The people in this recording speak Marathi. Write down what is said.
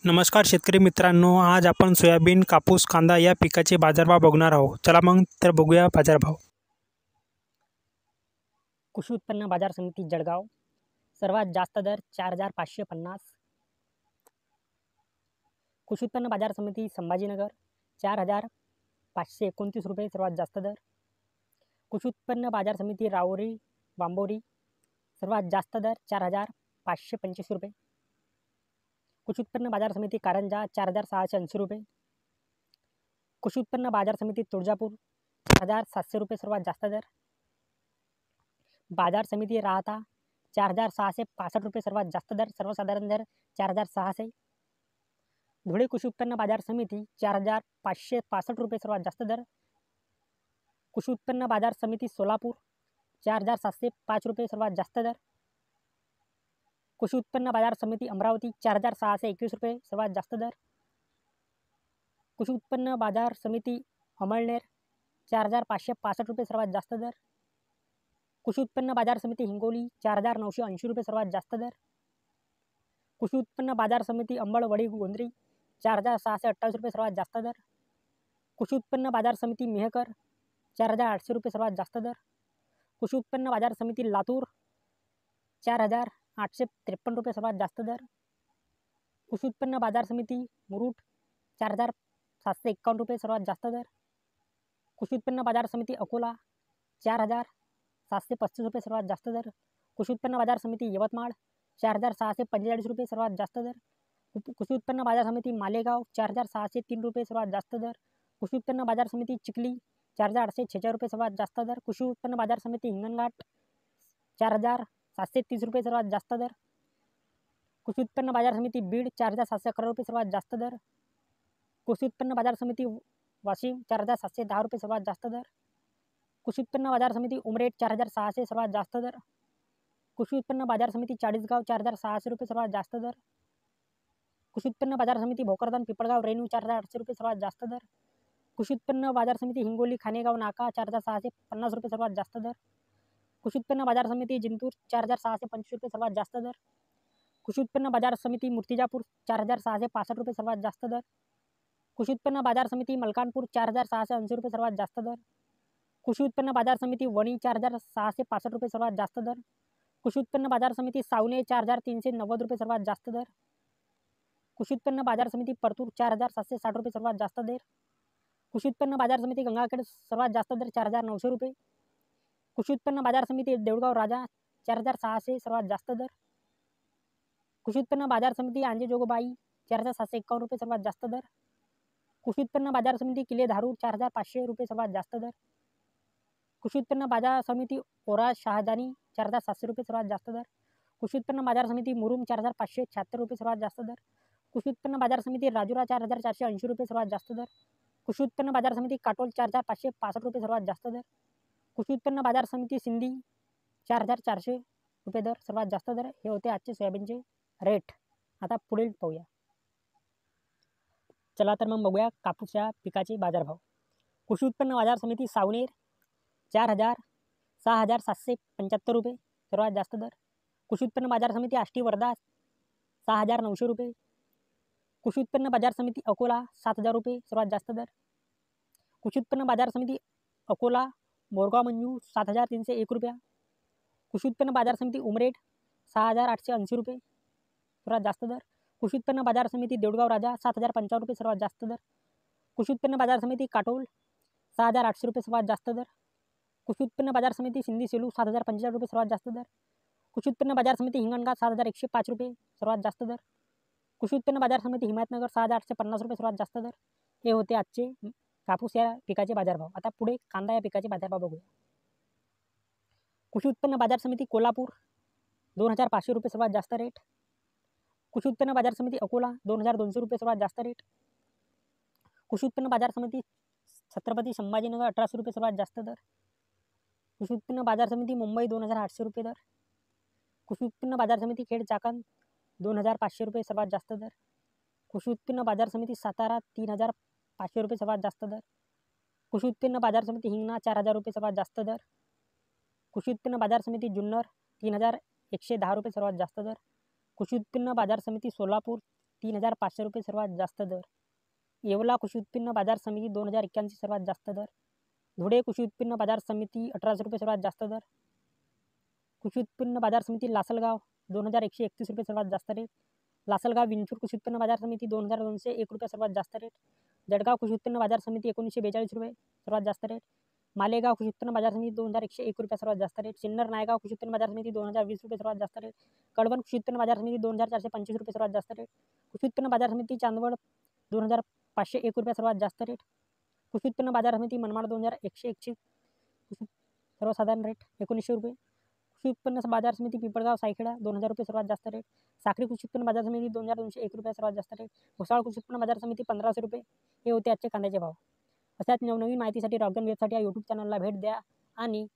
नमस्कार शेतकरी मित्रांनो, आज आपण सोयाबीन, कापूस, कांदा या पिकाचे बाजारभाव बघणार आहोत. चला मग तर बघूया बाजारभाव. कृषी उत्पन्न बाजार समिती जळगाव सर्वात जास्त दर 4,550. कृषी उत्पन्न बाजार समिती संभाजीनगर 4,529 रुपये सर्वात जास्त दर. कृषी उत्पन्न बाजार समिती राहुरी वांबोरी सर्वात जास्त दर 4,525 रुपये. कृषी उत्पन्न बाजार समिती कारंजा 4,680 रुपये. कृषी उत्पन्न बाजार समिती तुळजापूर 4,700 रुपये सर्वात जास्त दर. बाजार समिती राहता 4,665 रुपये सर्वात जास्त दर. सर्वसाधारण दर 4,600. धुळे कृषी उत्पन्न बाजार समिती 4,565 रुपये सर्वात जास्त दर. कृषी उत्पन्न बाजार समिती सोलापूर 4,705 रुपये सर्वात जास्त दर. कृषी उत्पन्न बाजार समिती अमरावती 4,621 रुपये सर्वात जास्त दर. कृषी उत्पन्न बाजार समिती अमळनेर 4,565 रुपये सर्वात जास्त दर. कृषी उत्पन्न बाजार समिती हिंगोली 4,980 रुपये सर्वात जास्त दर. कृषी उत्पन्न बाजार समिती अंबळवडी गोंद्री 4,628 रुपये सर्वात जास्त दर. कृषी उत्पन्न बाजार समिती मेहकर 4,800 रुपये सर्वात जास्त दर. कृषी उत्पन्न बाजार समिती लातूर 4,853 रुपये सर्वात जास्त दर. कृषी उत्पन्न बाजार समिती मुरुड 4,751 रुपये सर्वात जास्त दर. कृषी उत्पन्न बाजार समिती अकोला 4,735 रुपये सर्वात जास्त दर. कृषी उत्पन्न बाजार समिती यवतमाळ 4,645 रुपये सर्वात जास्त दर. कृषी उत्पन्न बाजार समिती मालेगाव 4,603 रुपये सर्वात जास्त दर. कृषी उत्पन्न बाजार समिती चिखली 4,846 रुपये सर्वात जास्त दर. कृषी उत्पन्न बाजार समिती हिंगणघाट 4,730 रुपये सर्वात जास्त दर. कृषी उत्पन्न बाजार समिती बीड 4,711 रुपये सर्वात जास्त दर. कृषी उत्पन्न बाजार समिती वाशिम 4,710 रुपये सर्वात जास्त दर. कृषी उत्पन्न बाजार समिती उमरेड 4,600 सर्वात जास्त दर. कृषी उत्पन्न बाजार समिती चाळीसगाव 4,600 रुपये सर्वात जास्त दर. कृषी उत्पन्न बाजार समिती भोकरदन पिंपळगाव रेणू 4,800 रुपये सर्वात जास्त दर. कृषी उत्पन्न बाजार समिती हिंगोली खानेगाव नाका 4,650 रुपये सर्वात जास्त दर. कृषी उत्पन्न बाजार समिती जिंतूर 4,625 रुपये सर्वात जास्त दर. कृषी उत्पन्न बाजार समिती मूर्तिजापूर 4,665 रुपये सर्वात जास्त दर. कृषी उत्पन्न बाजार समिती मलकानपूर 4,680 रुपये सर्वात जास्त दर. कृषी उत्पन्न बाजार समिती वणी 4,665 रुपये सर्वात जास्त दर. कृषी उत्पन्न बाजार समिती सावने 4,390 रुपये सर्वात जास्त दर. कृषी उत्पन्न बाजार समिती परतूर 4,760 रुपये सर्वात जास्त दर. कृषी उत्पन्न बाजार समिती गंगाखेड सर्वात जास्त दर 4,900 रुपये. कृषी उत्पन्न बाजार समिती देऊळगाव राजा 4,600 सर्वात जास्त दर. कृषी उत्पन्न बाजार समिती अंजेजोगबाई 4,751 रुपये सर्वात जास्त दर. कृषी उत्पन्न बाजार समिती किल्ले धारूर 4,500 रुपये सर्वात जास्त दर. कृषी उत्पन्न बाजार समिती ओरा शहाजानी 4,700 रुपये सर्वात जास्त दर. कृषी उत्पन्न बाजार समिती मुरुम 4,576 रुपये सर्वात जास्त दर. कृषी उत्पन्न बाजार समिती राजुरा 4,480 रुपये सर्वात जास्त दर. कृषी उत्पन्न बाजार समिती काटोल 4,565 रुपये सर्वात जास्त दर. कृषी उत्पन्न बाजार समिती सिंधी 4,400 रुपये दर सर्वात जास्त दर. हे होते आजचे सोयाबीनचे रेट. आता पुढील पाहूया. चला तर मग बघूया कापूस या पिकाचे बाजारभाव. कृषी उत्पन्न बाजार समिती सावनेर 6,775 रुपये सर्वात जास्त दर. कृषी उत्पन्न बाजार समिती आष्टी वर्धा 6,900 रुपये. कृषी उत्पन्न बाजार समिती अकोला 7,000 रुपये सर्वात जास्त दर. कृषी उत्पन्न बाजार समिती अकोला मोरगाव मंजू 7,301 रुपया. कृषी उत्पन्न बाजार समिती उमरेड 6,880 रुपये सर्वात जास्त दर. कृषी उत्पन्न बाजार समिती देऊळगाव राजा 7,055 रुपये सर्वात जास्त दर. कृषी उत्पन्न बाजार समिती काटोल 6,800 रुपये सर्वात जास्त दर. कृषी उत्पन्न बाजार समिती सिंधी सेलू 7,045 रुपये सर्वात जास्त दर. कृषी उत्पन्न बाजार समिती हिंगणघाट 7,105 रुपये सर्वात जास्त दर. कृषी उत्पन्न बाजार समिती हिमायतनगर 6,850 रुपये सर्वात जास्त दर. हे होते आजचे कापूस या पिकाचे बाजारभाव. आता पुढे कांदा या पिकाचे बाजारभाव बघूया. कृषी उत्पन्न बाजार समिती कोल्हापूर 2,500 रुपये सर्वात जास्त रेट. कृषी उत्पन्न बाजार समिती अकोला 2,200 रुपये सर्वात जास्त रेट. कृषी उत्पन्न बाजार समिती छत्रपती संभाजीनगर 1,800 रुपये सर्वात जास्त दर. कृषी उत्पन्न बाजार समिती मुंबई 2,800 रुपये दर. कृषी उत्पन्न बाजार समिती खेड चाकण 2,500 रुपये सर्वात जास्त दर. कृषी उत्पन्न बाजार समिती सातारा 3,500 रुपये सर्वात जास्त दर. कृषी उत्पन्न बाजार समिती हिंगणा 4,000 रुपये सर्वात जास्त दर. कृषी उत्पन्न बाजार समिती जुन्नर 3,110 रुपये सर्वात जास्त दर. कृषी उत्पन्न बाजार समिती सोलापूर 3,500 रुपये सर्वात जास्त दर. येवला कृषी उत्पन्न बाजार समिती 2,081 सर्वात जास्त दर. धुळे कृषी उत्पन्न बाजार समिती 1,800 रुपये सर्वात जास्त दर. कृषी उत्पन्न बाजार समिती लासलगाव 2,131 रुपये सर्वात जास्त रेट. लासलगाव विंचूर कृषी उत्पन्न बाजार समिती 2,201 रुपये सर्वात जास्त रेट. जळगाव कृषी उत्पन्न बाजार समिती 1,942 रुपये सर्वात जास्त रेट. मालेगाव कृषी उत्पन्न बाजार समिती 2,101 रुपये सर्वात जास्त रेट. सिन्नर नायगाव कृषी उत्पन्न बाजार समिती 2,020 रुपये सर्वात जास्त रेट. कळवण कृषी उत्पन्न बाजार समिती 2,425 रुपये सर्वात जास्त रेट. कृषी उत्पन्न बाजार समिती चांदवड 2,501 रुपये सर्वात जास्त रेट. कृषी उत्पन्न बाजार समिती मनमाड 2,101 सर्वसाधारण रेट 1,900 रुपये. कृषी उत्पन्न बाजार समिती पिंपळगाव सायखेडा 2,000 रुपये सर्वात जास्त रेट. साखरी कृषी उत्पन्न बाजार समिती 2,201 रुपये सर्वात जास्त रेट. भुसावळ कृषी उत्पन्न बाजार समिती 1,500 रुपये. हे होते आजचे कांद्याचे भाव. अशाच नवनवीन माहितीसाठी रॉकगन वेबसाठी या यूट्यूब चॅनलला भेट द्या आणि